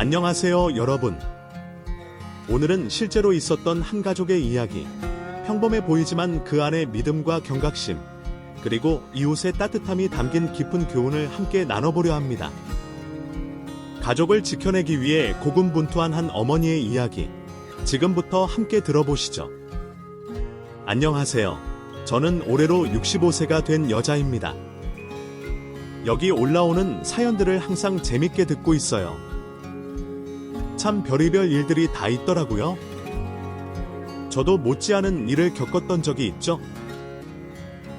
안녕하세요, 여러분. 오늘은 실제로 있었던 한 가족의 이야기. 평범해 보이지만 그 안에 믿음과 경각심, 그리고 이웃의 따뜻함이 담긴 깊은 교훈을 함께 나눠보려 합니다. 가족을 지켜내기 위해 고군분투한 한 어머니의 이야기. 지금부터 함께 들어보시죠. 안녕하세요. 저는 올해로 65세가 된 여자입니다. 여기 올라오는 사연들을 항상 재밌게 듣고 있어요. 참 별의별 일들이 다 있더라고요. 저도 못지않은 일을 겪었던 적이 있죠.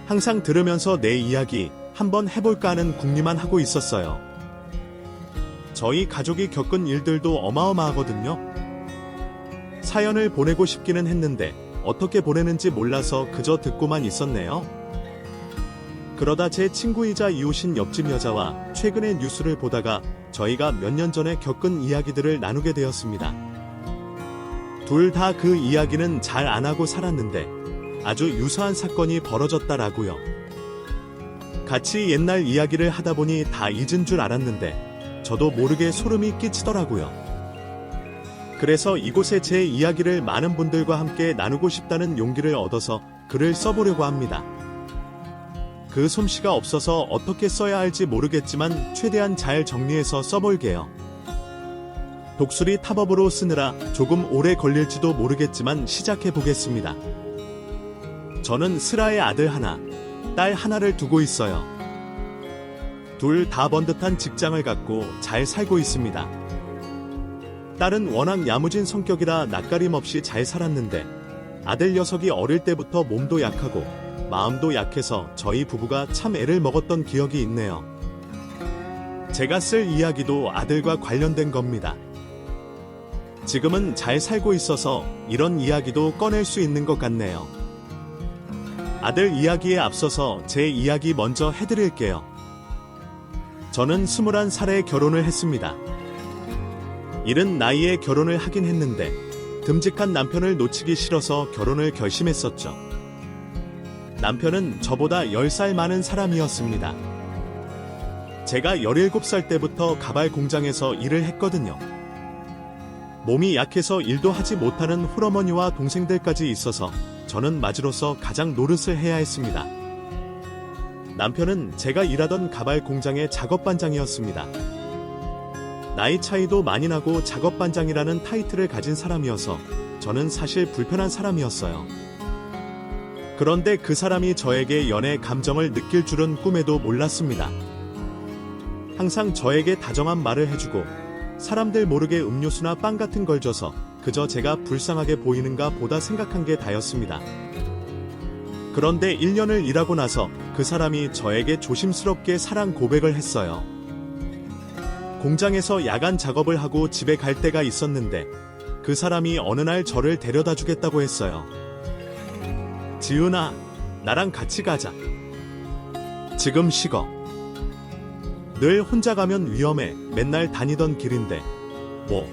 항상 들으면서 내 이야기 한번 해볼까 하는 궁리만 하고 있었어요. 저희 가족이 겪은 일들도 어마어마하거든요. 사연을 보내고 싶기는 했는데 어떻게 보내는지 몰라서 그저 듣고만 있었네요. 그러다 제 친구이자 이웃인 옆집 여자와 최근의 뉴스를 보다가 저희가 몇 년 전에 겪은 이야기들을 나누게 되었습니다. 둘 다 그 이야기는 잘 안 하고 살았는데 아주 유사한 사건이 벌어졌다라고요. 같이 옛날 이야기를 하다 보니 다 잊은 줄 알았는데 저도 모르게 소름이 끼치더라고요. 그래서 이곳에 제 이야기를 많은 분들과 함께 나누고 싶다는 용기를 얻어서 글을 써보려고 합니다. 그 솜씨가 없어서 어떻게 써야 할지 모르겠지만 최대한 잘 정리해서 써볼게요. 독수리 탑업으로 쓰느라 조금 오래 걸릴지도 모르겠지만 시작해보겠습니다. 저는 슬아의 아들 하나, 딸 하나를 두고 있어요. 둘 다 번듯한 직장을 갖고 잘 살고 있습니다. 딸은 워낙 야무진 성격이라 낯가림 없이 잘 살았는데 아들 녀석이 어릴 때부터 몸도 약하고 마음도 약해서 저희 부부가 참 애를 먹었던 기억이 있네요. 제가 쓸 이야기도 아들과 관련된 겁니다. 지금은 잘 살고 있어서 이런 이야기도 꺼낼 수 있는 것 같네요. 아들 이야기에 앞서서 제 이야기 먼저 해드릴게요. 저는 21살에 결혼을 했습니다. 이른 나이에 결혼을 하긴 했는데 듬직한 남편을 놓치기 싫어서 결혼을 결심했었죠. 남편은 저보다 10살 많은 사람이었습니다. 제가 17살 때부터 가발 공장에서 일을 했거든요. 몸이 약해서 일도 하지 못하는 홀어머니와 동생들까지 있어서 저는 맞으로서 가장 노릇을 해야 했습니다. 남편은 제가 일하던 가발 공장의 작업반장이었습니다. 나이 차이도 많이 나고 작업반장이라는 타이틀을 가진 사람이어서 저는 사실 불편한 사람이었어요. 그런데 그 사람이 저에게 연애 감정을 느낄 줄은 꿈에도 몰랐습니다. 항상 저에게 다정한 말을 해주고 사람들 모르게 음료수나 빵 같은 걸 줘서 그저 제가 불쌍하게 보이는가 보다 생각한 게 다였습니다. 그런데 1년을 일하고 나서 그 사람이 저에게 조심스럽게 사랑 고백을 했어요. 공장에서 야간 작업을 하고 집에 갈 때가 있었는데 그 사람이 어느 날 저를 데려다 주겠다고 했어요. 지은아, 나랑 같이 가자. 지금 식어. 늘 혼자 가면 위험해. 맨날 다니던 길인데. 뭐,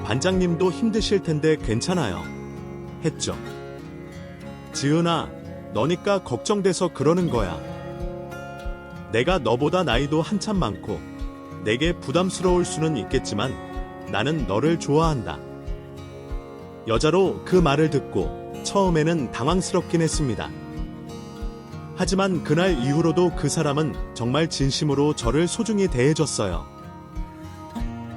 반장님도 힘드실 텐데 괜찮아요. 했죠. 지은아, 너니까 걱정돼서 그러는 거야. 내가 너보다 나이도 한참 많고 내게 부담스러울 수는 있겠지만 나는 너를 좋아한다. 여자로 그 말을 듣고 처음에는 당황스럽긴 했습니다. 하지만 그날 이후로도 그 사람은 정말 진심으로 저를 소중히 대해줬어요.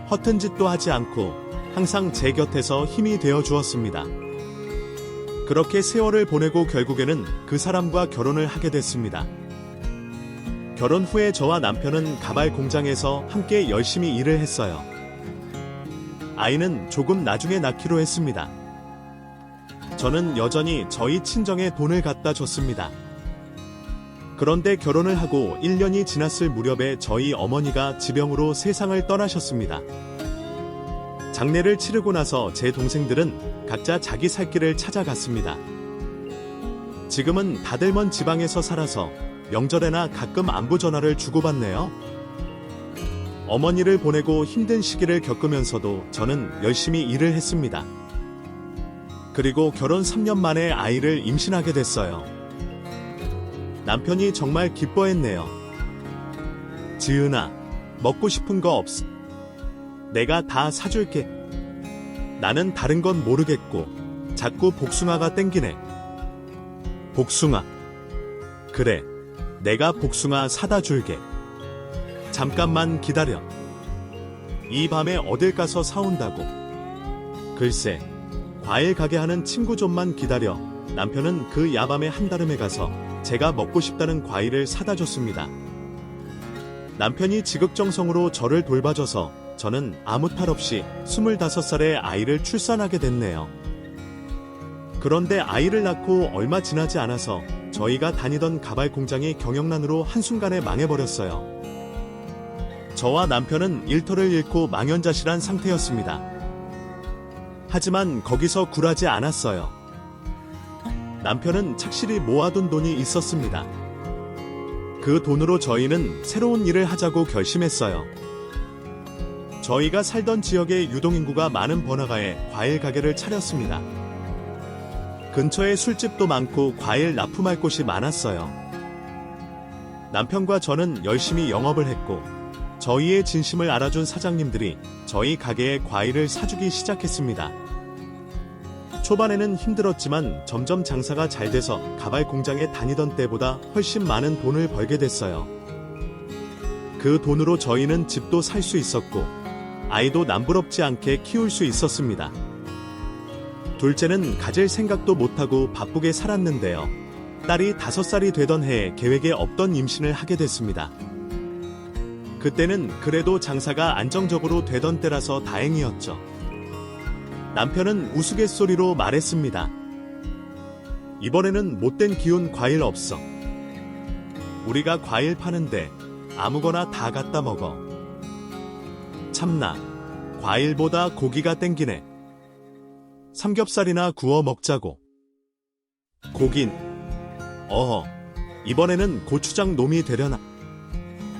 허튼 짓도 하지 않고 항상 제 곁에서 힘이 되어 주었습니다. 그렇게 세월을 보내고 결국에는 그 사람과 결혼을 하게 됐습니다. 결혼 후에 저와 남편은 가발 공장에서 함께 열심히 일을 했어요. 아이는 조금 나중에 낳기로 했습니다. 저는 여전히 저희 친정에 돈을 갖다 줬습니다. 그런데 결혼을 하고 1년이 지났을 무렵에 저희 어머니가 지병으로 세상을 떠나셨습니다. 장례를 치르고 나서 제 동생들은 각자 자기 살 길을 찾아갔습니다. 지금은 다들 먼 지방에서 살아서 명절에나 가끔 안부 전화를 주고받네요. 어머니를 보내고 힘든 시기를 겪으면서도 저는 열심히 일을 했습니다. 그리고 결혼 3년 만에 아이를 임신하게 됐어요. 남편이 정말 기뻐했네요. 지은아, 먹고 싶은 거 없어? 내가 다 사줄게. 나는 다른 건 모르겠고 자꾸 복숭아가 땡기네. 복숭아. 그래, 내가 복숭아 사다 줄게. 잠깐만 기다려. 이 밤에 어딜 가서 사온다고. 글쎄, 과일 가게 하는 친구 좀만 기다려. 남편은 그 야밤에 한달음에 가서 제가 먹고 싶다는 과일을 사다 줬습니다. 남편이 지극정성으로 저를 돌봐줘서 저는 아무 탈 없이 25살에 아이를 출산하게 됐네요. 그런데 아이를 낳고 얼마 지나지 않아서 저희가 다니던 가발 공장이 경영난으로 한순간에 망해버렸어요. 저와 남편은 일터를 잃고 망연자실한 상태였습니다. 하지만 거기서 굴하지 않았어요. 남편은 착실히 모아둔 돈이 있었습니다. 그 돈으로 저희는 새로운 일을 하자고 결심했어요. 저희가 살던 지역에 유동인구가 많은 번화가에 과일 가게를 차렸습니다. 근처에 술집도 많고 과일 납품할 곳이 많았어요. 남편과 저는 열심히 영업을 했고 저희의 진심을 알아준 사장님들이 저희 가게에 과일을 사주기 시작했습니다. 초반에는 힘들었지만 점점 장사가 잘 돼서 가발 공장에 다니던 때보다 훨씬 많은 돈을 벌게 됐어요. 그 돈으로 저희는 집도 살 수 있었고 아이도 남부럽지 않게 키울 수 있었습니다. 둘째는 가질 생각도 못하고 바쁘게 살았는데요. 딸이 5살이 되던 해에 계획에 없던 임신을 하게 됐습니다. 그때는 그래도 장사가 안정적으로 되던 때라서 다행이었죠. 남편은 우스갯소리로 말했습니다. 이번에는 못된 기운 과일 없어. 우리가 과일 파는데 아무거나 다 갖다 먹어. 참나, 과일보다 고기가 땡기네. 삼겹살이나 구워 먹자고. 고긴, 이번에는 고추장 놈이 되려나.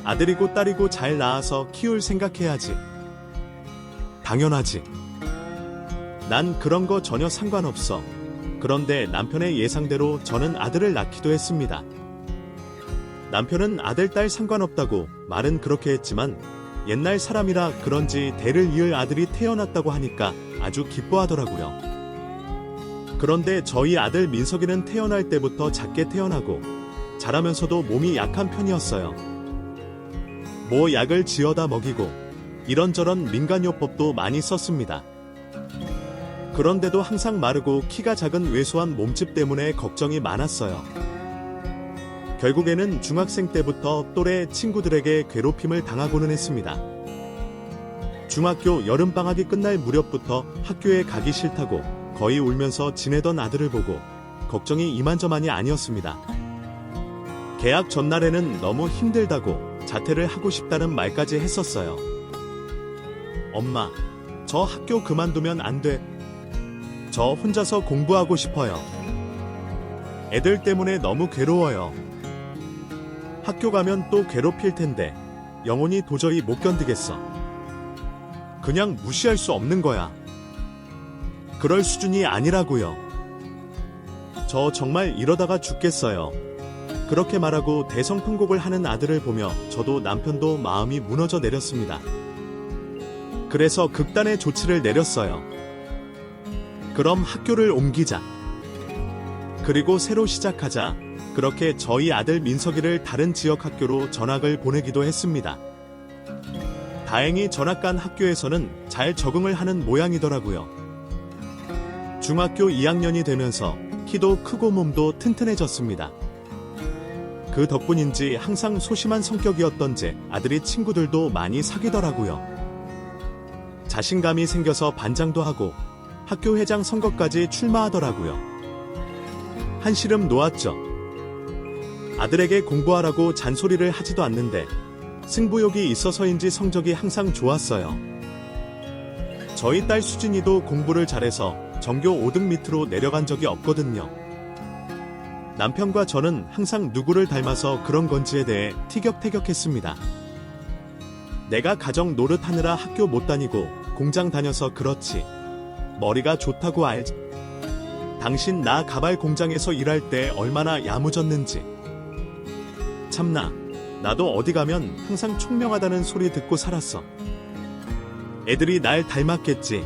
아들이고 딸이고 잘 낳아서 키울 생각해야지. 당연하지. 난 그런 거 전혀 상관없어. 그런데 남편의 예상대로 저는 아들을 낳기도 했습니다. 남편은 아들, 딸 상관없다고 말은 그렇게 했지만 옛날 사람이라 그런지 대를 이을 아들이 태어났다고 하니까 아주 기뻐하더라고요. 그런데 저희 아들 민석이는 태어날 때부터 작게 태어나고 자라면서도 몸이 약한 편이었어요. 뭐 약을 지어다 먹이고 이런저런 민간요법도 많이 썼습니다. 그런데도 항상 마르고 키가 작은 왜소한 몸집 때문에 걱정이 많았어요. 결국에는 중학생 때부터 또래 친구들에게 괴롭힘을 당하고는 했습니다. 중학교 여름방학이 끝날 무렵부터 학교에 가기 싫다고 거의 울면서 지내던 아들을 보고 걱정이 이만저만이 아니었습니다. 개학 전날에는 너무 힘들다고 자퇴를 하고 싶다는 말까지 했었어요. 엄마, 저 학교 그만두면 안 돼. 저 혼자서 공부하고 싶어요. 애들 때문에 너무 괴로워요. 학교 가면 또 괴롭힐 텐데 영혼이 도저히 못 견디겠어. 그냥 무시할 수 없는 거야. 그럴 수준이 아니라고요. 저 정말 이러다가 죽겠어요. 그렇게 말하고 대성통곡을 하는 아들을 보며 저도 남편도 마음이 무너져 내렸습니다. 그래서 극단의 조치를 내렸어요. 그럼 학교를 옮기자. 그리고 새로 시작하자. 그렇게 저희 아들 민석이를 다른 지역 학교로 전학을 보내기도 했습니다. 다행히 전학 간 학교에서는 잘 적응을 하는 모양이더라고요. 중학교 2학년이 되면서 키도 크고 몸도 튼튼해졌습니다. 그 덕분인지 항상 소심한 성격이었던지 아들이 친구들도 많이 사귀더라고요. 자신감이 생겨서 반장도 하고 학교 회장 선거까지 출마하더라고요. 한시름 놓았죠. 아들에게 공부하라고 잔소리를 하지도 않는데 승부욕이 있어서인지 성적이 항상 좋았어요. 저희 딸 수진이도 공부를 잘해서 전교 5등 밑으로 내려간 적이 없거든요. 남편과 저는 항상 누구를 닮아서 그런 건지에 대해 티격태격했습니다. 내가 가정 노릇하느라 학교 못 다니고 공장 다녀서 그렇지. 머리가 좋다고 알지. 당신 나 가발 공장에서 일할 때 얼마나 야무졌는지. 참나, 나도 어디 가면 항상 총명하다는 소리 듣고 살았어. 애들이 날 닮았겠지.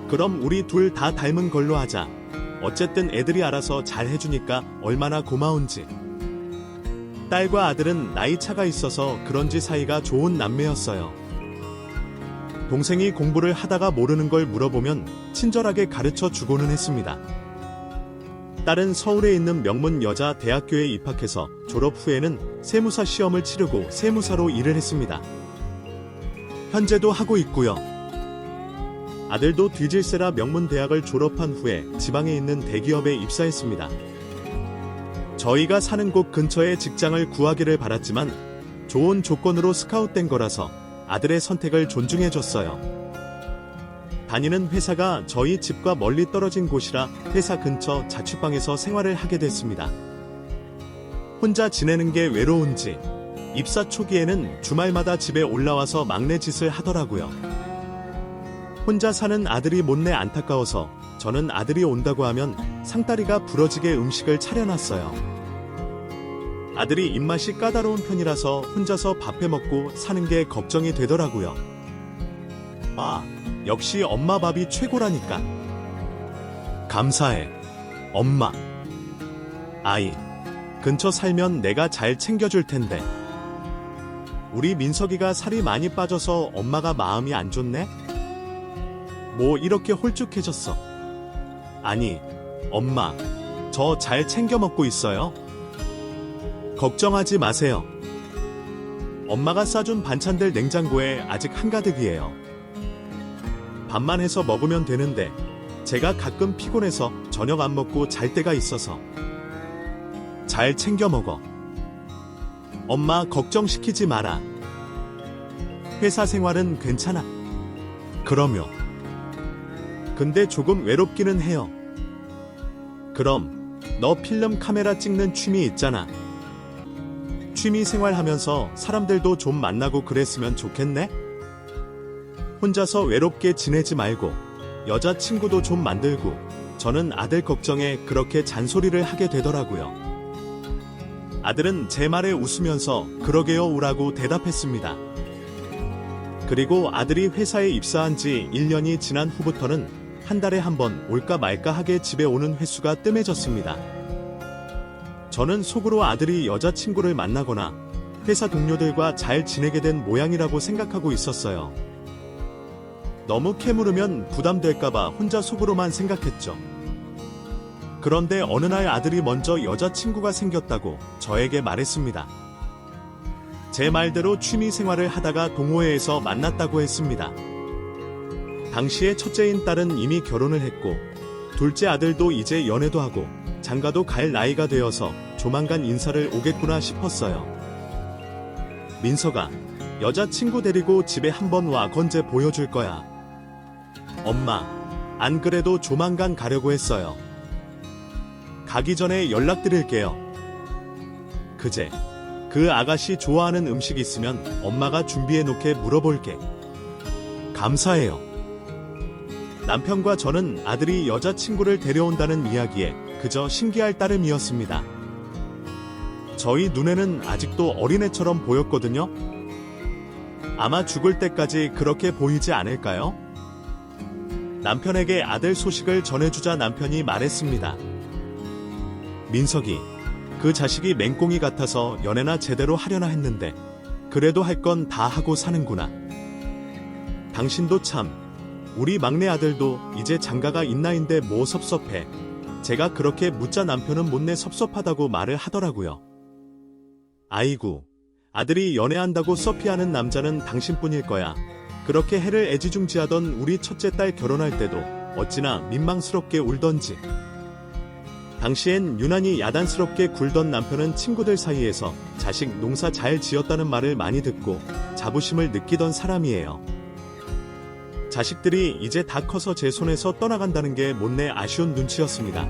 그럼 우리 둘 다 닮은 걸로 하자. 어쨌든 애들이 알아서 잘 해주니까 얼마나 고마운지. 딸과 아들은 나이 차가 있어서 그런지 사이가 좋은 남매였어요. 동생이 공부를 하다가 모르는 걸 물어보면 친절하게 가르쳐 주고는 했습니다. 딸은 서울에 있는 명문 여자 대학교에 입학해서 졸업 후에는 세무사 시험을 치르고 세무사로 일을 했습니다. 현재도 하고 있고요. 아들도 뒤질세라 명문 대학을 졸업한 후에 지방에 있는 대기업에 입사했습니다. 저희가 사는 곳 근처에 직장을 구하기를 바랐지만 좋은 조건으로 스카웃된 거라서 아들의 선택을 존중해줬어요. 다니는 회사가 저희 집과 멀리 떨어진 곳이라 회사 근처 자취방에서 생활을 하게 됐습니다. 혼자 지내는 게 외로운지 입사 초기에는 주말마다 집에 올라와서 막내 짓을 하더라고요. 혼자 사는 아들이 못내 안타까워서 저는 아들이 온다고 하면 상다리가 부러지게 음식을 차려놨어요. 아들이 입맛이 까다로운 편이라서 혼자서 밥해 먹고 사는 게 걱정이 되더라고요. 아, 역시 엄마 밥이 최고라니까. 감사해, 엄마. 아이, 근처 살면 내가 잘 챙겨줄 텐데. 우리 민석이가 살이 많이 빠져서 엄마가 마음이 안 좋네? 뭐 이렇게 홀쭉해졌어? 아니, 엄마, 저 잘 챙겨 먹고 있어요. 걱정하지 마세요. 엄마가 싸준 반찬들 냉장고에 아직 한가득이에요. 밥만 해서 먹으면 되는데 제가 가끔 피곤해서 저녁 안 먹고 잘 때가 있어서. 잘 챙겨 먹어. 엄마 걱정시키지 마라. 회사 생활은 괜찮아. 그럼요. 근데 조금 외롭기는 해요. 그럼 너 필름 카메라 찍는 취미 있잖아. 취미 생활하면서 사람들도 좀 만나고 그랬으면 좋겠네? 혼자서 외롭게 지내지 말고 여자친구도 좀 만들고. 저는 아들 걱정에 그렇게 잔소리를 하게 되더라고요. 아들은 제 말에 웃으면서 그러게요 우라고 대답했습니다. 그리고 아들이 회사에 입사한 지 1년이 지난 후부터는 한 달에 한 번 올까 말까 하게 집에 오는 횟수가 뜸해졌습니다. 저는 속으로 아들이 여자친구를 만나거나 회사 동료들과 잘 지내게 된 모양이라고 생각하고 있었어요. 너무 캐물으면 부담될까봐 혼자 속으로만 생각했죠. 그런데 어느 날 아들이 먼저 여자친구가 생겼다고 저에게 말했습니다. 제 말대로 취미 생활을 하다가 동호회에서 만났다고 했습니다. 당시에 첫째인 딸은 이미 결혼을 했고 둘째 아들도 이제 연애도 하고 장가도 갈 나이가 되어서 조만간 인사를 오겠구나 싶었어요. 민석아, 여자친구 데리고 집에 한번 와 건재 보여줄 거야. 엄마, 안 그래도 조만간 가려고 했어요. 가기 전에 연락드릴게요. 그제 그 아가씨 좋아하는 음식 있으면 엄마가 준비해 놓게 물어볼게. 감사해요. 남편과 저는 아들이 여자친구를 데려온다는 이야기에 그저 신기할 따름이었습니다. 저희 눈에는 아직도 어린애처럼 보였거든요. 아마 죽을 때까지 그렇게 보이지 않을까요? 남편에게 아들 소식을 전해주자 남편이 말했습니다. 민석이, 그 자식이 맹꽁이 같아서 연애나 제대로 하려나 했는데 그래도 할 건 다 하고 사는구나. 당신도 참, 우리 막내 아들도 이제 장가가 있나인데 뭐 섭섭해. 제가 그렇게 묻자 남편은 못내 섭섭하다고 말을 하더라고요. 아이고, 아들이 연애한다고 서피하는 남자는 당신뿐일 거야. 그렇게 해를 애지중지하던 우리 첫째 딸 결혼할 때도 어찌나 민망스럽게 울던지. 당시엔 유난히 야단스럽게 굴던 남편은 친구들 사이에서 자식 농사 잘 지었다는 말을 많이 듣고 자부심을 느끼던 사람이에요. 자식들이 이제 다 커서 제 손에서 떠나간다는 게 못내 아쉬운 눈치였습니다.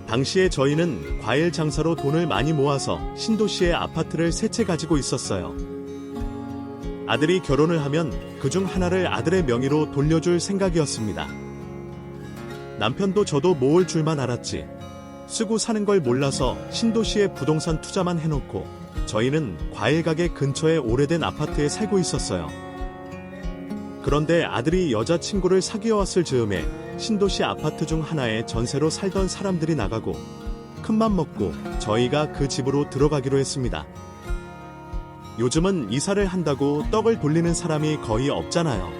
당시에 저희는 과일 장사로 돈을 많이 모아서 신도시에 아파트를 3채 가지고 있었어요. 아들이 결혼을 하면 그중 하나를 아들의 명의로 돌려줄 생각이었습니다. 남편도 저도 모을 줄만 알았지 쓰고 사는 걸 몰라서 신도시에 부동산 투자만 해놓고 저희는 과일 가게 근처에 오래된 아파트에 살고 있었어요. 그런데 아들이 여자친구를 사귀어왔을 즈음에 신도시 아파트 중 하나에 전세로 살던 사람들이 나가고 큰맘 먹고 저희가 그 집으로 들어가기로 했습니다. 요즘은 이사를 한다고 떡을 돌리는 사람이 거의 없잖아요.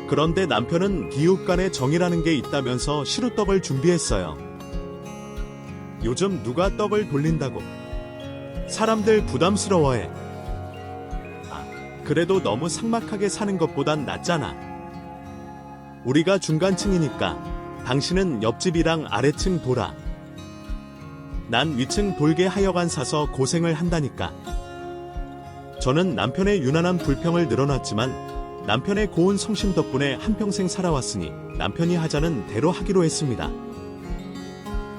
그런데 남편은 기웃 간의 정이라는 게 있다면서 시루떡을 준비했어요. 요즘 누가 떡을 돌린다고. 사람들 부담스러워해. 그래도 너무 삭막하게 사는 것보단 낫잖아. 우리가 중간층이니까 당신은 옆집이랑 아래층 돌아. 난 위층 돌게 하여간 사서 고생을 한다니까. 저는 남편의 유난한 불평을 늘어놨지만 남편의 고운 성심 덕분에 한평생 살아왔으니 남편이 하자는 대로 하기로 했습니다.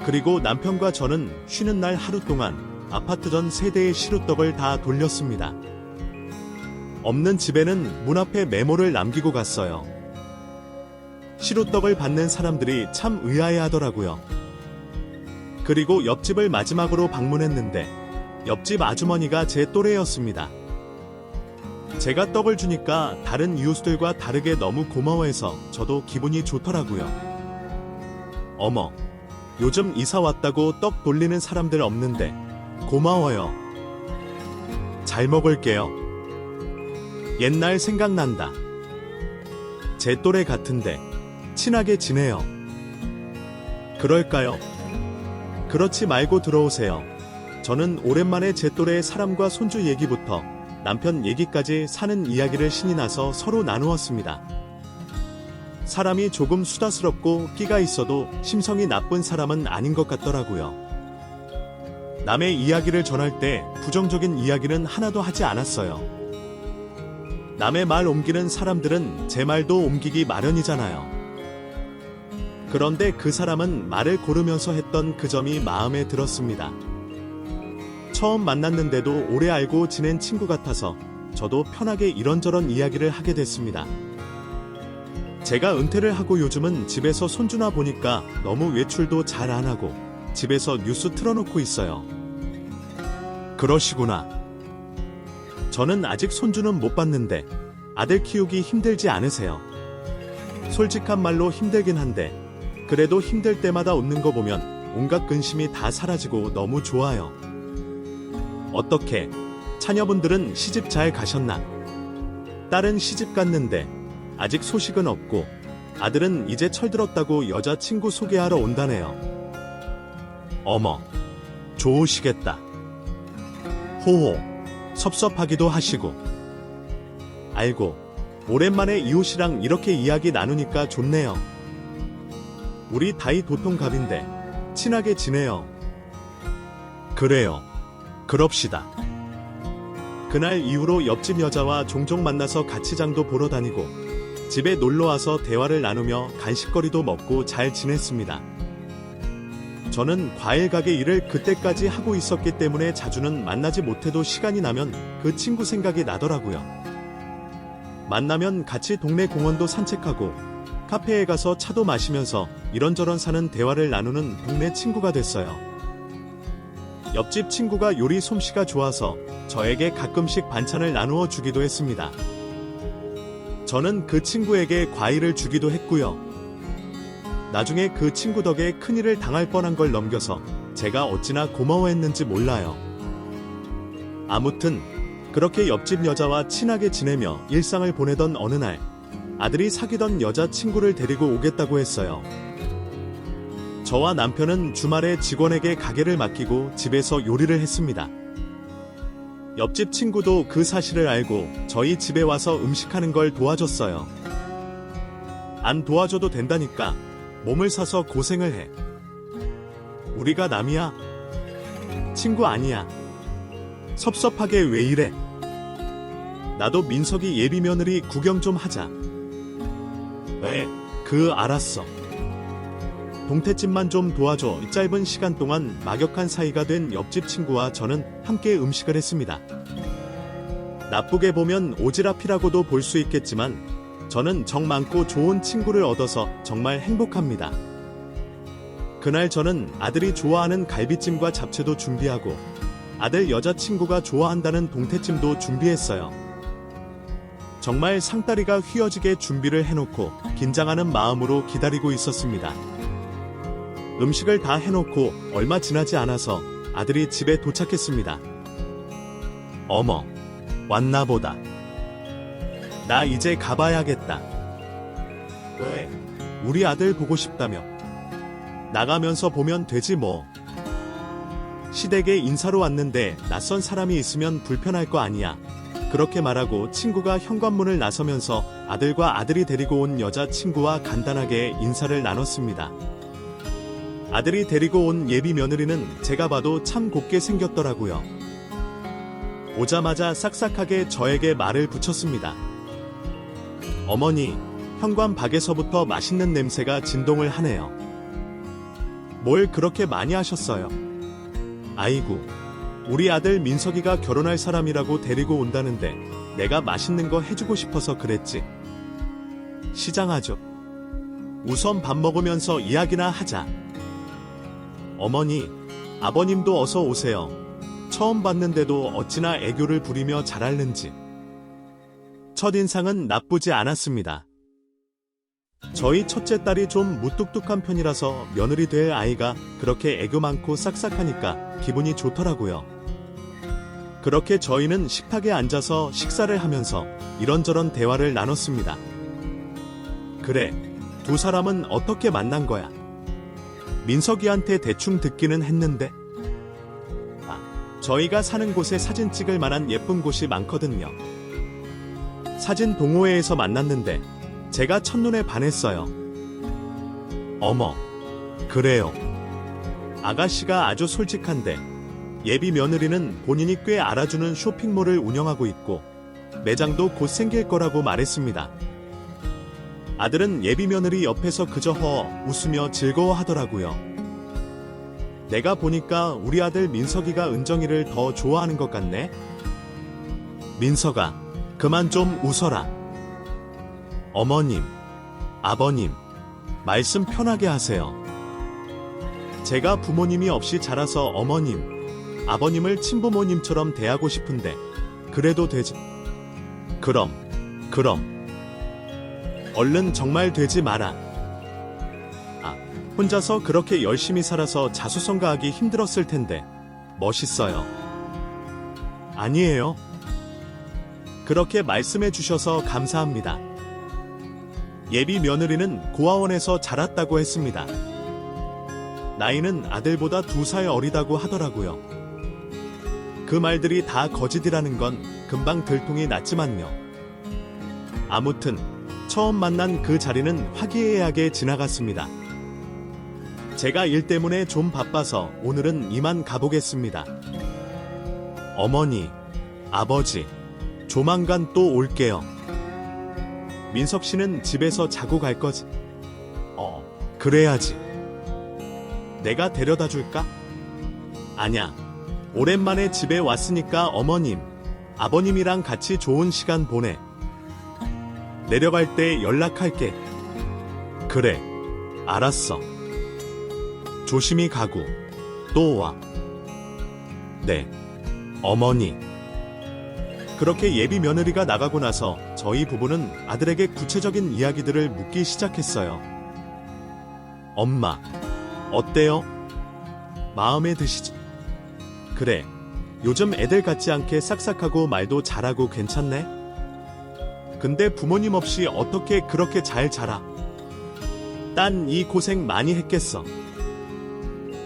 그리고 남편과 저는 쉬는 날 하루 동안 아파트 전 세대의 시루떡을 다 돌렸습니다. 없는 집에는 문 앞에 메모를 남기고 갔어요. 시루떡을 받는 사람들이 참 의아해하더라고요. 그리고 옆집을 마지막으로 방문했는데 옆집 아주머니가 제 또래였습니다. 제가 떡을 주니까 다른 이웃들과 다르게 너무 고마워해서 저도 기분이 좋더라고요. 어머, 요즘 이사 왔다고 떡 돌리는 사람들 없는데 고마워요. 잘 먹을게요. 옛날 생각난다. 제 또래 같은데 친하게 지내요. 그럴까요? 그렇지 말고 들어오세요. 저는 오랜만에 제 또래의 사람과 손주 얘기부터 남편 얘기까지 사는 이야기를 신이 나서 서로 나누었습니다. 사람이 조금 수다스럽고 끼가 있어도 심성이 나쁜 사람은 아닌 것 같더라고요. 남의 이야기를 전할 때 부정적인 이야기는 하나도 하지 않았어요. 남의 말 옮기는 사람들은 제 말도 옮기기 마련이잖아요. 그런데 그 사람은 말을 고르면서 했던 그 점이 마음에 들었습니다. 처음 만났는데도 오래 알고 지낸 친구 같아서 저도 편하게 이런저런 이야기를 하게 됐습니다. 제가 은퇴를 하고 요즘은 집에서 손주나 보니까 너무 외출도 잘 안 하고 집에서 뉴스 틀어놓고 있어요. 그러시구나. 저는 아직 손주는 못 봤는데 아들 키우기 힘들지 않으세요? 솔직한 말로 힘들긴 한데 그래도 힘들 때마다 웃는 거 보면 온갖 근심이 다 사라지고 너무 좋아요. 어떻게 자녀분들은 시집 잘 가셨나? 딸은 시집 갔는데 아직 소식은 없고 아들은 이제 철들었다고 여자친구 소개하러 온다네요. 어머, 좋으시겠다. 호호, 섭섭하기도 하시고. 아이고, 오랜만에 이웃이랑 이렇게 이야기 나누니까 좋네요. 우리 다이 도통갑인데 친하게 지내요. 그래요. 그럽시다. 그날 이후로 옆집 여자와 종종 만나서 같이 장도 보러 다니고 집에 놀러와서 대화를 나누며 간식거리도 먹고 잘 지냈습니다. 저는 과일 가게 일을 그때까지 하고 있었기 때문에 자주는 만나지 못해도 시간이 나면 그 친구 생각이 나더라고요. 만나면 같이 동네 공원도 산책하고 카페에 가서 차도 마시면서 이런저런 사는 대화를 나누는 동네 친구가 됐어요. 옆집 친구가 요리 솜씨가 좋아서 저에게 가끔씩 반찬을 나누어 주기도 했습니다. 저는 그 친구에게 과일을 주기도 했고요. 나중에 그 친구 덕에 큰일을 당할 뻔한 걸 넘겨서 제가 어찌나 고마워했는지 몰라요. 아무튼 그렇게 옆집 여자와 친하게 지내며 일상을 보내던 어느 날 아들이 사귀던 여자친구를 데리고 오겠다고 했어요. 저와 남편은 주말에 직원에게 가게를 맡기고 집에서 요리를 했습니다. 옆집 친구도 그 사실을 알고 저희 집에 와서 음식하는 걸 도와줬어요. 안 도와줘도 된다니까 몸을 사서 고생을 해. 우리가 남이야? 친구 아니야. 섭섭하게 왜 이래? 나도 민석이 예비 며느리 구경 좀 하자. 왜? 알았어. 동태집만 좀 도와줘. 이 짧은 시간 동안 막역한 사이가 된 옆집 친구와 저는 함께 음식을 했습니다. 나쁘게 보면 오지랖이라고도 볼 수 있겠지만 저는 정 많고 좋은 친구를 얻어서 정말 행복합니다. 그날 저는 아들이 좋아하는 갈비찜과 잡채도 준비하고 아들 여자친구가 좋아한다는 동태찜도 준비했어요. 정말 상다리가 휘어지게 준비를 해놓고 긴장하는 마음으로 기다리고 있었습니다. 음식을 다 해놓고 얼마 지나지 않아서 아들이 집에 도착했습니다. 어머, 왔나 보다. 나 이제 가봐야겠다. 왜? 우리 아들 보고 싶다며. 나가면서 보면 되지 뭐. 시댁에 인사로 왔는데 낯선 사람이 있으면 불편할 거 아니야. 그렇게 말하고 친구가 현관문을 나서면서 아들과 아들이 데리고 온 여자친구와 간단하게 인사를 나눴습니다. 아들이 데리고 온 예비 며느리는 제가 봐도 참 곱게 생겼더라고요. 오자마자 싹싹하게 저에게 말을 붙였습니다. 어머니, 현관 밖에서부터 맛있는 냄새가 진동을 하네요. 뭘 그렇게 많이 하셨어요? 아이고, 우리 아들 민석이가 결혼할 사람이라고 데리고 온다는데 내가 맛있는 거 해주고 싶어서 그랬지. 시장하죠. 우선 밥 먹으면서 이야기나 하자. 어머니, 아버님도 어서 오세요. 처음 봤는데도 어찌나 애교를 부리며 잘 앓는지. 첫인상은 나쁘지 않았습니다. 저희 첫째 딸이 좀 무뚝뚝한 편이라서 며느리 될 아이가 그렇게 애교 많고 싹싹하니까 기분이 좋더라고요. 그렇게 저희는 식탁에 앉아서 식사를 하면서 이런저런 대화를 나눴습니다. 그래, 두 사람은 어떻게 만난 거야? 민석이한테 대충 듣기는 했는데. 저희가 사는 곳에 사진 찍을 만한 예쁜 곳이 많거든요. 사진 동호회에서 만났는데 제가 첫눈에 반했어요. 어머, 그래요. 아가씨가 아주 솔직한데 예비 며느리는 본인이 꽤 알아주는 쇼핑몰을 운영하고 있고 매장도 곧 생길 거라고 말했습니다. 아들은 예비 며느리 옆에서 그저 웃으며 즐거워하더라고요. 내가 보니까 우리 아들 민석이가 은정이를 더 좋아하는 것 같네. 민석아, 그만 좀 웃어라. 어머님, 아버님, 말씀 편하게 하세요. 제가 부모님이 없이 자라서 어머님, 아버님을 친부모님처럼 대하고 싶은데 그래도 되지? 그럼. 얼른 정말 되지 마라. 혼자서 그렇게 열심히 살아서 자수성가하기 힘들었을 텐데 멋있어요. 아니에요. 그렇게 말씀해 주셔서 감사합니다. 예비 며느리는 고아원에서 자랐다고 했습니다. 나이는 아들보다 2살 어리다고 하더라고요. 그 말들이 다 거짓이라는 건 금방 들통이 났지만요. 아무튼 처음 만난 그 자리는 화기애애하게 지나갔습니다. 제가 일 때문에 좀 바빠서 오늘은 이만 가보겠습니다. 어머니, 아버지, 조만간 또 올게요. 민석 씨는 집에서 자고 갈 거지? 그래야지. 내가 데려다 줄까? 아냐, 오랜만에 집에 왔으니까 어머님, 아버님이랑 같이 좋은 시간 보내. 내려갈 때 연락할게. 그래, 알았어. 조심히 가고 또 와. 네, 어머니. 그렇게 예비 며느리가 나가고 나서 저희 부부는 아들에게 구체적인 이야기들을 묻기 시작했어요. 엄마, 어때요? 마음에 드시지? 그래, 요즘 애들 같지 않게 싹싹하고 말도 잘하고 괜찮네? 근데 부모님 없이 어떻게 그렇게 잘 자라? 딴 이 고생 많이 했겠어.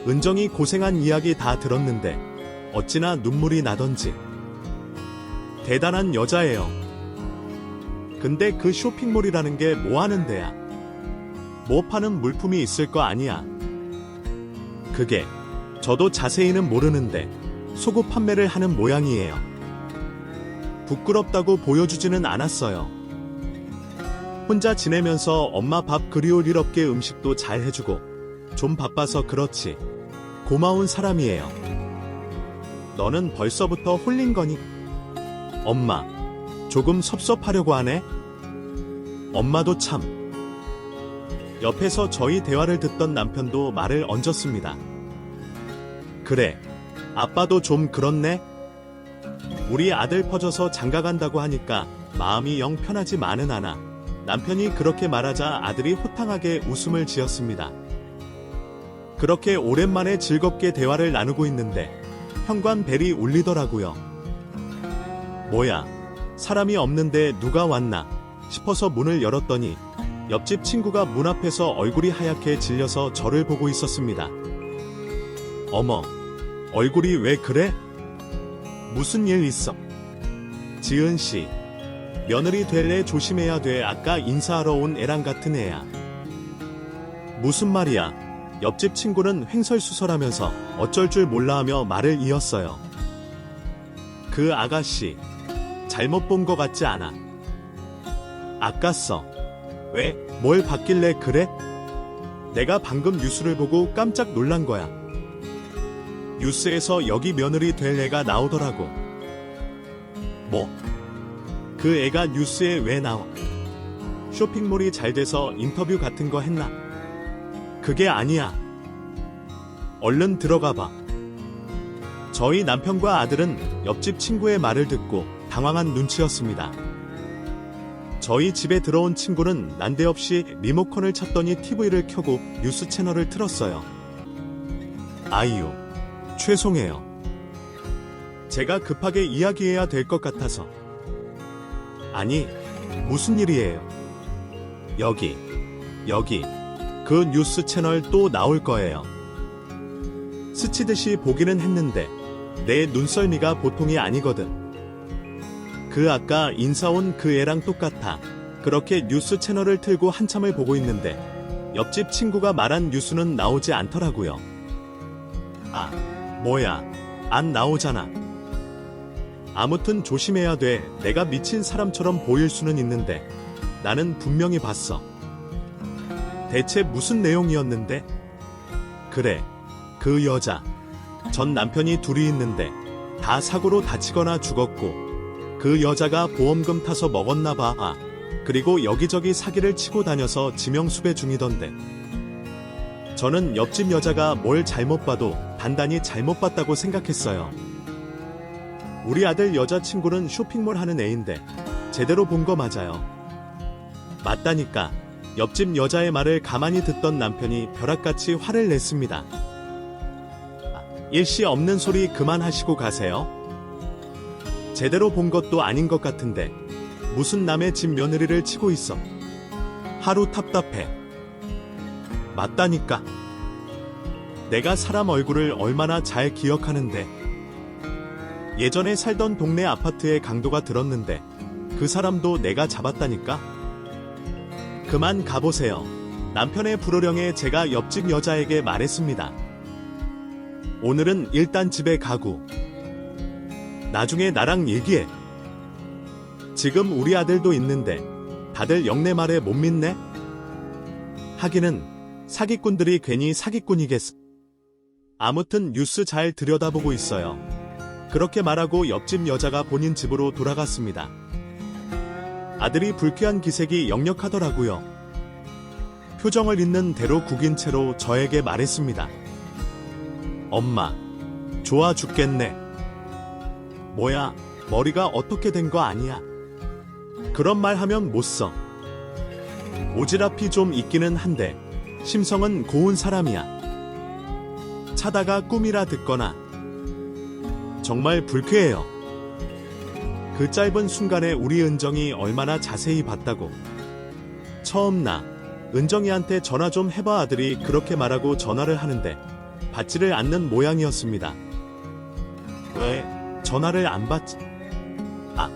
은정이 고생한 이야기 다 들었는데 어찌나 눈물이 나던지. 대단한 여자예요. 근데 그 쇼핑몰이라는 게 뭐 하는 데야? 뭐 파는 물품이 있을 거 아니야. 그게 저도 자세히는 모르는데 속옷 판매를 하는 모양이에요. 부끄럽다고 보여주지는 않았어요. 혼자 지내면서 엄마 밥 그리울 일 없게 음식도 잘 해주고 좀 바빠서 그렇지 고마운 사람이에요. 너는 벌써부터 홀린 거니? 엄마, 조금 섭섭하려고 하네? 엄마도 참. 옆에서 저희 대화를 듣던 남편도 말을 얹었습니다. 그래, 아빠도 좀 그렇네? 우리 아들 퍼져서 장가 간다고 하니까 마음이 영 편하지만은 않아. 남편이 그렇게 말하자 아들이 호탕하게 웃음을 지었습니다. 그렇게 오랜만에 즐겁게 대화를 나누고 있는데 현관벨이 울리더라고요. 뭐야, 사람이 없는데 누가 왔나 싶어서 문을 열었더니 옆집 친구가 문 앞에서 얼굴이 하얗게 질려서 저를 보고 있었습니다. 어머, 얼굴이 왜 그래? 무슨 일 있어? 지은씨, 며느리 될래 조심해야 돼. 아까 인사하러 온 애랑 같은 애야. 무슨 말이야? 옆집 친구는 횡설수설하면서 어쩔 줄 몰라 하며 말을 이었어요. 그 아가씨, 잘못 본 거 같지 않아? 아깠어. 왜? 뭘 봤길래 그래? 내가 방금 뉴스를 보고 깜짝 놀란 거야. 뉴스에서 여기 며느리 될 애가 나오더라고. 뭐? 그 애가 뉴스에 왜 나와? 쇼핑몰이 잘 돼서 인터뷰 같은 거 했나? 그게 아니야. 얼른 들어가 봐. 저희 남편과 아들은 옆집 친구의 말을 듣고 당황한 눈치였습니다. 저희 집에 들어온 친구는 난데없이 리모컨을 찾더니 TV를 켜고 뉴스 채널을 틀었어요. 아이유, 죄송해요. 제가 급하게 이야기해야 될 것 같아서. 아니, 무슨 일이에요? 여기, 그 뉴스 채널 또 나올 거예요. 스치듯이 보기는 했는데 내 눈썰미가 보통이 아니거든. 그 아까 인사 온 그 애랑 똑같아. 그렇게 뉴스 채널을 틀고 한참을 보고 있는데 옆집 친구가 말한 뉴스는 나오지 않더라고요. 아, 뭐야, 안 나오잖아. 아무튼 조심해야 돼. 내가 미친 사람처럼 보일 수는 있는데 나는 분명히 봤어. 대체 무슨 내용이었는데? 그래, 그 여자. 전 남편이 둘이 있는데 다 사고로 다치거나 죽었고 그 여자가 보험금 타서 먹었나 봐. 아, 그리고 여기저기 사기를 치고 다녀서 지명수배 중이던데. 저는 옆집 여자가 뭘 잘못 봐도 단단히 잘못 봤다고 생각했어요. 우리 아들 여자친구는 쇼핑몰 하는 애인데 제대로 본 거 맞아요. 맞다니까. 옆집 여자의 말을 가만히 듣던 남편이 벼락같이 화를 냈습니다. 일시 없는 소리 그만하시고 가세요. 제대로 본 것도 아닌 것 같은데 무슨 남의 집 며느리를 치고 있어. 하루 답답해. 맞다니까. 내가 사람 얼굴을 얼마나 잘 기억하는데. 예전에 살던 동네 아파트에 강도가 들었는데 그 사람도 내가 잡았다니까. 그만 가보세요. 남편의 불호령에 제가 옆집 여자에게 말했습니다. 오늘은 일단 집에 가고 나중에 나랑 얘기해. 지금 우리 아들도 있는데 다들 영내 말에 못 믿네? 하기는 사기꾼들이 괜히 사기꾼이겠어. 아무튼 뉴스 잘 들여다보고 있어요. 그렇게 말하고 옆집 여자가 본인 집으로 돌아갔습니다. 아들이 불쾌한 기색이 역력하더라고요. 표정을 있는 대로 구긴 채로 저에게 말했습니다. 엄마, 좋아 죽겠네. 뭐야, 머리가 어떻게 된 거 아니야? 그런 말 하면 못 써. 오지랖이 좀 있기는 한데 심성은 고운 사람이야. 차다가 꿈이라 듣거나. 정말 불쾌해요. 그 짧은 순간에 우리 은정이 얼마나 자세히 봤다고. 처음 나 은정이한테 전화 좀 해봐 아들이 그렇게 말하고 전화를 하는데 받지를 않는 모양이었습니다. 왜 전화를 안 받지? 아,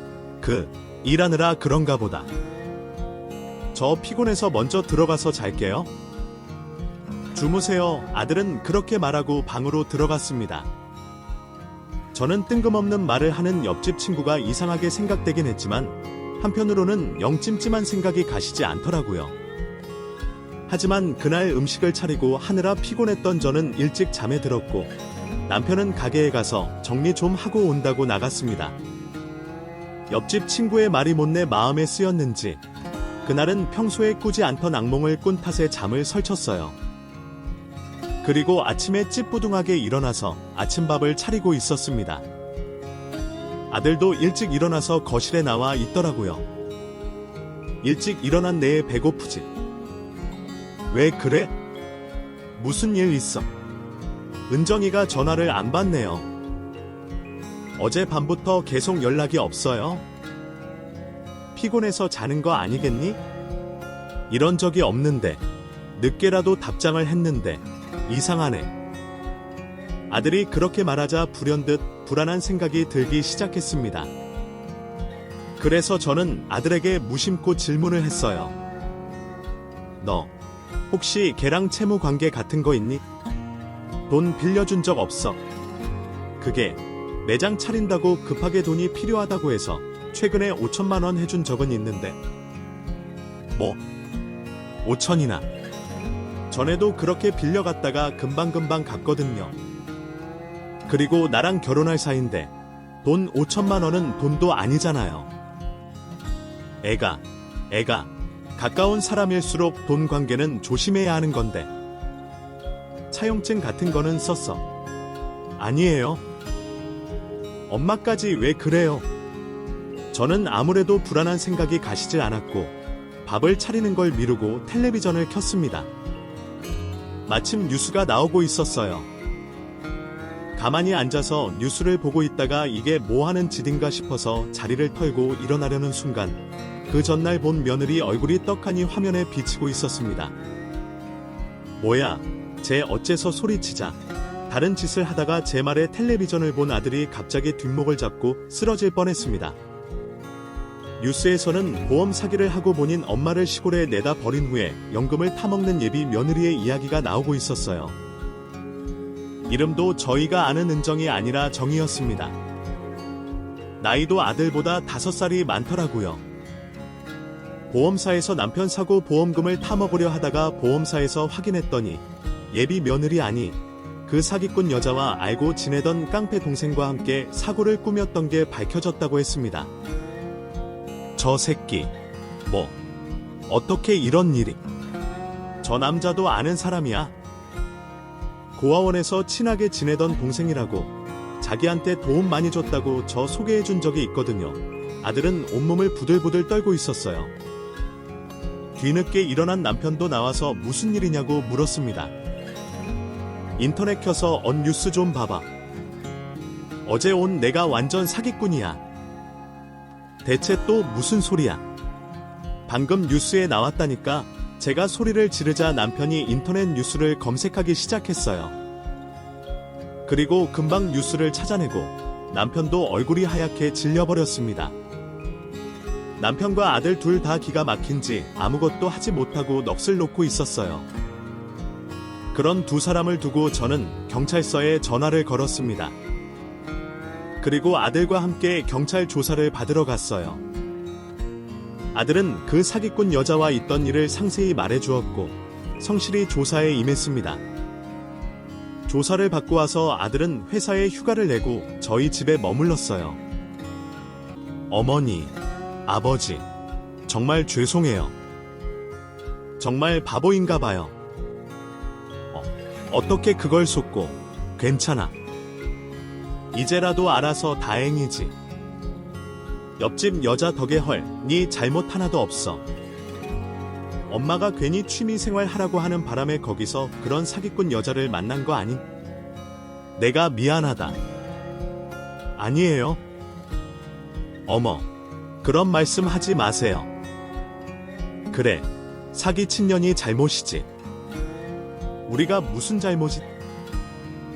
일하느라 그런가 보다. 저 피곤해서 먼저 들어가서 잘게요. 주무세요. 아들은 그렇게 말하고 방으로 들어갔습니다. 저는 뜬금없는 말을 하는 옆집 친구가 이상하게 생각되긴 했지만 한편으로는 영 찜찜한 생각이 가시지 않더라고요. 하지만 그날 음식을 차리고 하느라 피곤했던 저는 일찍 잠에 들었고 남편은 가게에 가서 정리 좀 하고 온다고 나갔습니다. 옆집 친구의 말이 못내 마음에 쓰였는지 그날은 평소에 꾸지 않던 악몽을 꾼 탓에 잠을 설쳤어요. 그리고 아침에 찌뿌둥하게 일어나서 아침밥을 차리고 있었습니다. 아들도 일찍 일어나서 거실에 나와 있더라고요. 일찍 일어난 내에 배고프지. 왜 그래? 무슨 일 있어? 은정이가 전화를 안 받네요. 어제 밤부터 계속 연락이 없어요. 피곤해서 자는 거 아니겠니? 이런 적이 없는데, 늦게라도 답장을 했는데, 이상하네. 아들이 그렇게 말하자 불현듯 불안한 생각이 들기 시작했습니다. 그래서 저는 아들에게 무심코 질문을 했어요. 너 혹시 걔랑 채무 관계 같은 거 있니? 돈 빌려준 적 없어. 그게 매장 차린다고 급하게 돈이 필요하다고 해서 최근에 5천만 원 해준 적은 있는데. 뭐? 5천이나? 전에도 그렇게 빌려갔다가 금방금방 갚거든요. 그리고 나랑 결혼할 사이인데 돈 5천만 원은 돈도 아니잖아요. 애가 가까운 사람일수록 돈 관계는 조심해야 하는 건데. 차용증 같은 거는 썼어? 아니에요. 엄마까지 왜 그래요? 저는 아무래도 불안한 생각이 가시질 않았고 밥을 차리는 걸 미루고 텔레비전을 켰습니다. 마침 뉴스가 나오고 있었어요. 가만히 앉아서 뉴스를 보고 있다가 이게 뭐 하는 짓인가 싶어서 자리를 털고 일어나려는 순간 그 전날 본 며느리 얼굴이 떡하니 화면에 비치고 있었습니다. 뭐야, 쟤 어째서 소리치자. 다른 짓을 하다가 제 말에 텔레비전을 본 아들이 갑자기 뒷목을 잡고 쓰러질 뻔했습니다. 뉴스에서는 보험 사기를 하고 본인 엄마를 시골에 내다 버린 후에 연금을 타먹는 예비 며느리의 이야기가 나오고 있었어요. 이름도 저희가 아는 은정이 아니라 정이었습니다. 나이도 아들보다 5살이 많더라고요. 보험사에서 남편 사고 보험금을 타먹으려 하다가 보험사에서 확인했더니 예비 며느리 아니 그 사기꾼 여자와 알고 지내던 깡패 동생과 함께 사고를 꾸몄던 게 밝혀졌다고 했습니다. 저 새끼, 뭐 어떻게 이런 일이? 저 남자도 아는 사람이야. 고아원에서 친하게 지내던 동생이라고 자기한테 도움 많이 줬다고 저 소개해준 적이 있거든요. 아들은 온몸을 부들부들 떨고 있었어요. 뒤늦게 일어난 남편도 나와서 무슨 일이냐고 물었습니다. 인터넷 켜서 뉴스 좀 봐봐. 어제 온 내가 완전 사기꾼이야. 대체 또 무슨 소리야? 방금 뉴스에 나왔다니까. 제가 소리를 지르자 남편이 인터넷 뉴스를 검색하기 시작했어요. 그리고 금방 뉴스를 찾아내고 남편도 얼굴이 하얗게 질려버렸습니다. 남편과 아들 둘 다 기가 막힌지 아무것도 하지 못하고 넋을 놓고 있었어요. 그런 두 사람을 두고 저는 경찰서에 전화를 걸었습니다. 그리고 아들과 함께 경찰 조사를 받으러 갔어요. 아들은 그 사기꾼 여자와 있던 일을 상세히 말해주었고 성실히 조사에 임했습니다. 조사를 받고 와서 아들은 회사에 휴가를 내고 저희 집에 머물렀어요. 어머니, 아버지, 정말 죄송해요. 정말 바보인가 봐요. 어떻게 그걸 속고. 괜찮아. 이제라도 알아서 다행이지. 옆집 여자 덕에 헐, 네 잘못 하나도 없어. 엄마가 괜히 취미생활 하라고 하는 바람에 거기서 그런 사기꾼 여자를 만난 거 아니? 내가 미안하다. 아니에요. 어머, 그런 말씀 하지 마세요. 그래, 사기친 년이 잘못이지. 우리가 무슨 잘못이?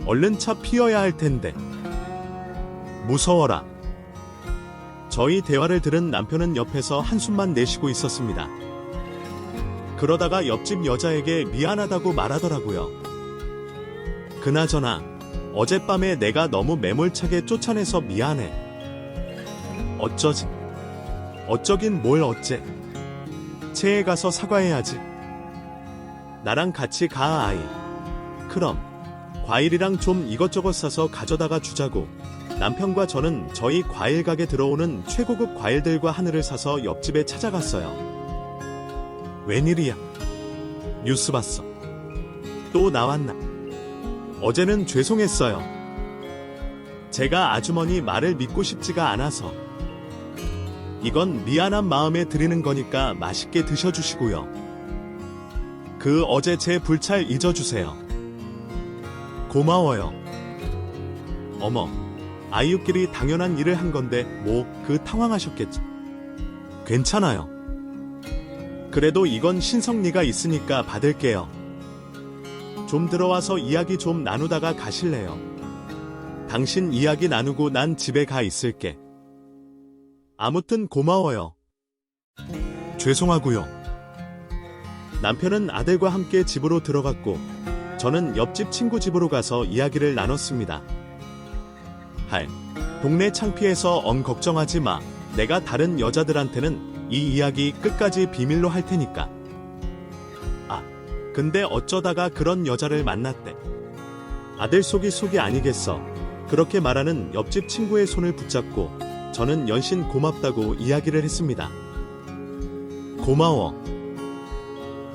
얼른 차 피워야 할 텐데. 무서워라. 저희 대화를 들은 남편은 옆에서 한숨만 내쉬고 있었습니다. 그러다가 옆집 여자에게 미안하다고 말하더라고요. 그나저나 어젯밤에 내가 너무 매몰차게 쫓아내서 미안해. 어쩌지? 어쩌긴 뭘 어째. 체에 가서 사과해야지. 나랑 같이 가 아이. 그럼 과일이랑 좀 이것저것 사서 가져다가 주자고. 남편과 저는 저희 과일 가게 들어오는 최고급 과일들과 하늘을 사서 옆집에 찾아갔어요. 웬일이야? 뉴스 봤어. 또 나왔나? 어제는 죄송했어요. 제가 아주머니 말을 믿고 싶지가 않아서. 이건 미안한 마음에 드리는 거니까 맛있게 드셔주시고요. 그 어제 제 불찰 잊어주세요. 고마워요. 어머, 아이유끼리 당연한 일을 한 건데 뭐 그 당황하셨겠지. 괜찮아요. 그래도 이건 신성리가 있으니까 받을게요. 좀 들어와서 이야기 좀 나누다가 가실래요? 당신 이야기 나누고 난 집에 가 있을게. 아무튼 고마워요. 죄송하고요. 남편은 아들과 함께 집으로 들어갔고 저는 옆집 친구 집으로 가서 이야기를 나눴습니다. 동네 창피해서 걱정하지 마. 내가 다른 여자들한테는 이 이야기 끝까지 비밀로 할 테니까. 근데 어쩌다가 그런 여자를 만났대. 아들 속이 아니겠어. 그렇게 말하는 옆집 친구의 손을 붙잡고 저는 연신 고맙다고 이야기를 했습니다. 고마워.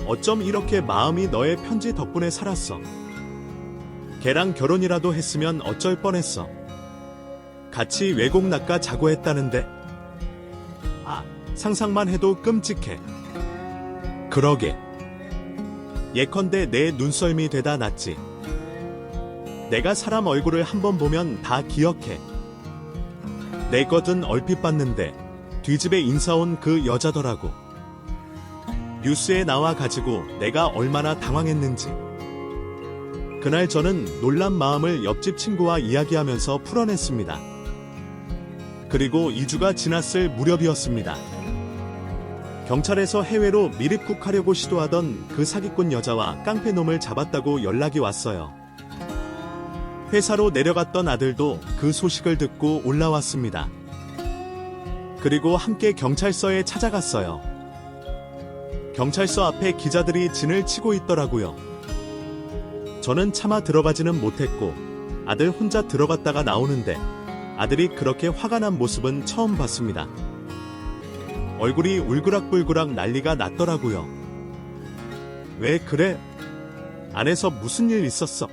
어쩜 이렇게 마음이 너의 편지 덕분에 살았어. 걔랑 결혼이라도 했으면 어쩔 뻔했어. 같이 외국 나가 자고 했다는데. 상상만 해도 끔찍해. 그러게. 예컨대 내 눈썰미 되다 낫지. 내가 사람 얼굴을 한번 보면 다 기억해. 내 것은 얼핏 봤는데 뒤집에 인사 온 그 여자더라고. 뉴스에 나와가지고 내가 얼마나 당황했는지. 그날 저는 놀란 마음을 옆집 친구와 이야기하면서 풀어냈습니다. 그리고 2주가 지났을 무렵이었습니다. 경찰에서 해외로 미입국하려고 시도하던 그 사기꾼 여자와 깡패놈을 잡았다고 연락이 왔어요. 회사로 내려갔던 아들도 그 소식을 듣고 올라왔습니다. 그리고 함께 경찰서에 찾아갔어요. 경찰서 앞에 기자들이 진을 치고 있더라고요. 저는 차마 들어가지는 못했고 아들 혼자 들어갔다가 나오는데 아들이 그렇게 화가 난 모습은 처음 봤습니다. 얼굴이 울그락불그락 난리가 났더라고요. 왜 그래? 안에서 무슨 일 있었어?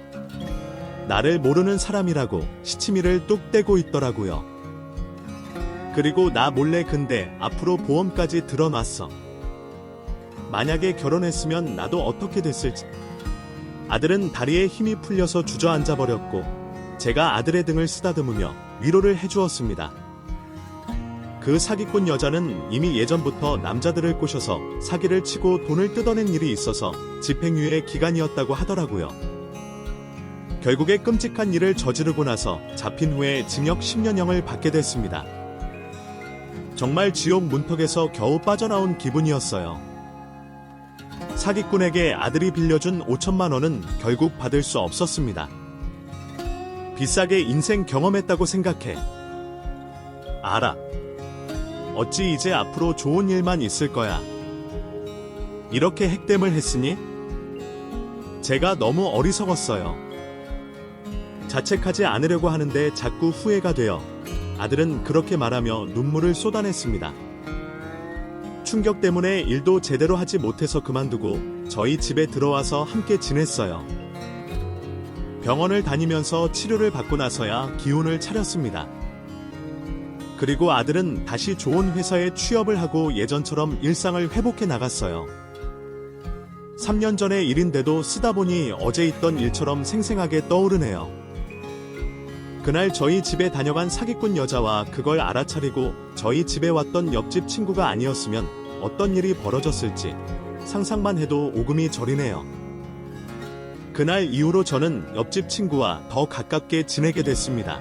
나를 모르는 사람이라고 시치미를 뚝 떼고 있더라고요. 그리고 나 몰래 근데 앞으로 보험까지 들어놨어. 만약에 결혼했으면 나도 어떻게 됐을지. 아들은 다리에 힘이 풀려서 주저앉아 버렸고 제가 아들의 등을 쓰다듬으며 위로를 해주었습니다. 그 사기꾼 여자는 이미 예전부터 남자들을 꼬셔서 사기를 치고 돈을 뜯어낸 일이 있어서 집행유예 기간이었다고 하더라고요. 결국에 끔찍한 일을 저지르고 나서 잡힌 후에 징역 10년형을 받게 됐습니다. 정말 지옥 문턱에서 겨우 빠져나온 기분이었어요. 사기꾼에게 아들이 빌려준 5천만 원은 결국 받을 수 없었습니다. 비싸게 인생 경험했다고 생각해. 알아. 어찌 이제 앞으로 좋은 일만 있을 거야. 이렇게 핵댐을 했으니? 제가 너무 어리석었어요. 자책하지 않으려고 하는데 자꾸 후회가 되어 아들은 그렇게 말하며 눈물을 쏟아냈습니다. 충격 때문에 일도 제대로 하지 못해서 그만두고 저희 집에 들어와서 함께 지냈어요. 병원을 다니면서 치료를 받고 나서야 기운을 차렸습니다. 그리고 아들은 다시 좋은 회사에 취업을 하고 예전처럼 일상을 회복해 나갔어요. 3년 전의 일인데도 쓰다 보니 어제 있던 일처럼 생생하게 떠오르네요. 그날 저희 집에 다녀간 사기꾼 여자와 그걸 알아차리고 저희 집에 왔던 옆집 친구가 아니었으면 어떤 일이 벌어졌을지 상상만 해도 오금이 저리네요. 그날 이후로 저는 옆집 친구와 더 가깝게 지내게 됐습니다.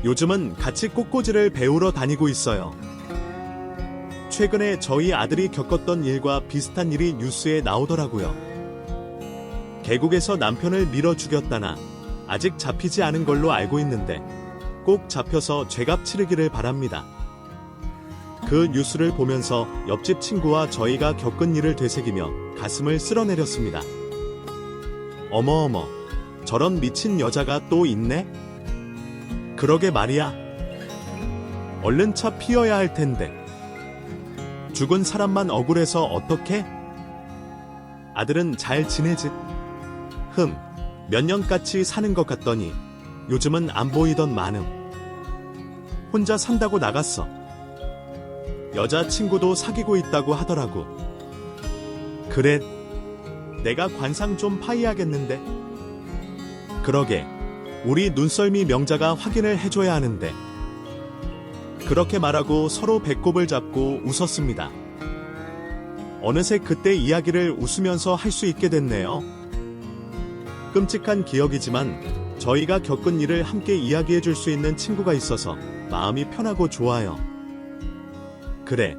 요즘은 같이 꽃꽂이를 배우러 다니고 있어요. 최근에 저희 아들이 겪었던 일과 비슷한 일이 뉴스에 나오더라고요. 계곡에서 남편을 밀어 죽였다나 아직 잡히지 않은 걸로 알고 있는데 꼭 잡혀서 죄값 치르기를 바랍니다. 그 뉴스를 보면서 옆집 친구와 저희가 겪은 일을 되새기며 가슴을 쓸어내렸습니다. 어머어머, 저런 미친 여자가 또 있네? 그러게 말이야. 얼른 차 피워야 할 텐데. 죽은 사람만 억울해서 어떡해? 아들은 잘 지내지? 몇 년같이 사는 것 같더니 요즘은 안 보이던 마음. 혼자 산다고 나갔어. 여자친구도 사귀고 있다고 하더라고. 그래, 내가 관상 좀 파이야겠는데. 그러게, 우리 눈썰미 명자가 확인을 해줘야 하는데. 그렇게 말하고 서로 배꼽을 잡고 웃었습니다. 어느새 그때 이야기를 웃으면서 할 수 있게 됐네요. 끔찍한 기억이지만 저희가 겪은 일을 함께 이야기해 줄 수 있는 친구가 있어서 마음이 편하고 좋아요. 그래,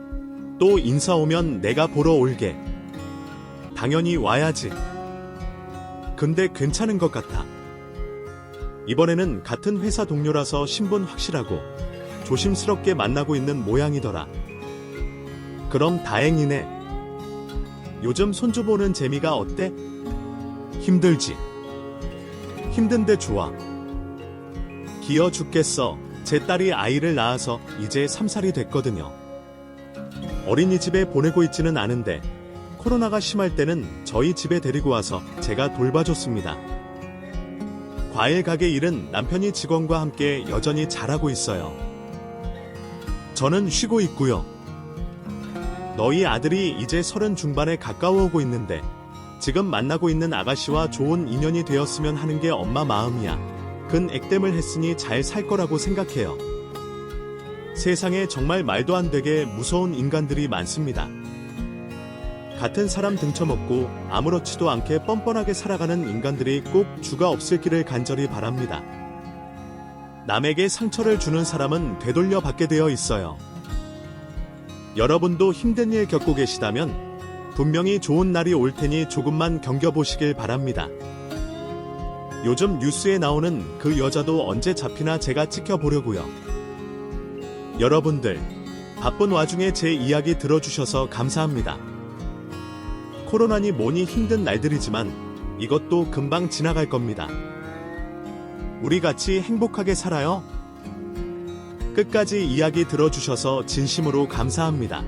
또 인사 오면 내가 보러 올게. 당연히 와야지. 근데 괜찮은 것 같아. 이번에는 같은 회사 동료라서 신분 확실하고 조심스럽게 만나고 있는 모양이더라. 그럼 다행이네. 요즘 손주 보는 재미가 어때? 힘들지? 힘든데 좋아. 기어 죽겠어. 제 딸이 아이를 낳아서 이제 3살이 됐거든요. 어린이집에 보내고 있지는 않은데 코로나가 심할 때는 저희 집에 데리고 와서 제가 돌봐줬습니다. 과일 가게 일은 남편이 직원과 함께 여전히 잘하고 있어요. 저는 쉬고 있고요. 너희 아들이 이제 30 중반에 가까워오고 있는데 지금 만나고 있는 아가씨와 좋은 인연이 되었으면 하는 게 엄마 마음이야. 근 액땜을 했으니 잘 살 거라고 생각해요. 세상에 정말 말도 안 되게 무서운 인간들이 많습니다. 같은 사람 등쳐먹고 아무렇지도 않게 뻔뻔하게 살아가는 인간들이 꼭 주가 없을 길을 간절히 바랍니다. 남에게 상처를 주는 사람은 되돌려 받게 되어 있어요. 여러분도 힘든 일 겪고 계시다면 분명히 좋은 날이 올 테니 조금만 견뎌보시길 바랍니다. 요즘 뉴스에 나오는 그 여자도 언제 잡히나 제가 지켜보려고요. 여러분들, 바쁜 와중에 제 이야기 들어주셔서 감사합니다. 코로나니 뭐니 힘든 날들이지만 이것도 금방 지나갈 겁니다. 우리 같이 행복하게 살아요. 끝까지 이야기 들어주셔서 진심으로 감사합니다.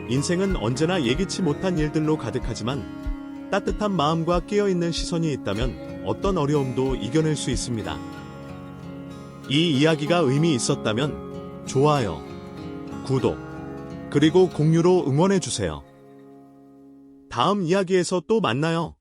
인생은 언제나 예기치 못한 일들로 가득하지만 따뜻한 마음과 깨어있는 시선이 있다면 어떤 어려움도 이겨낼 수 있습니다. 이 이야기가 의미 있었다면 좋아요, 구독, 그리고 공유로 응원해주세요. 다음 이야기에서 또 만나요.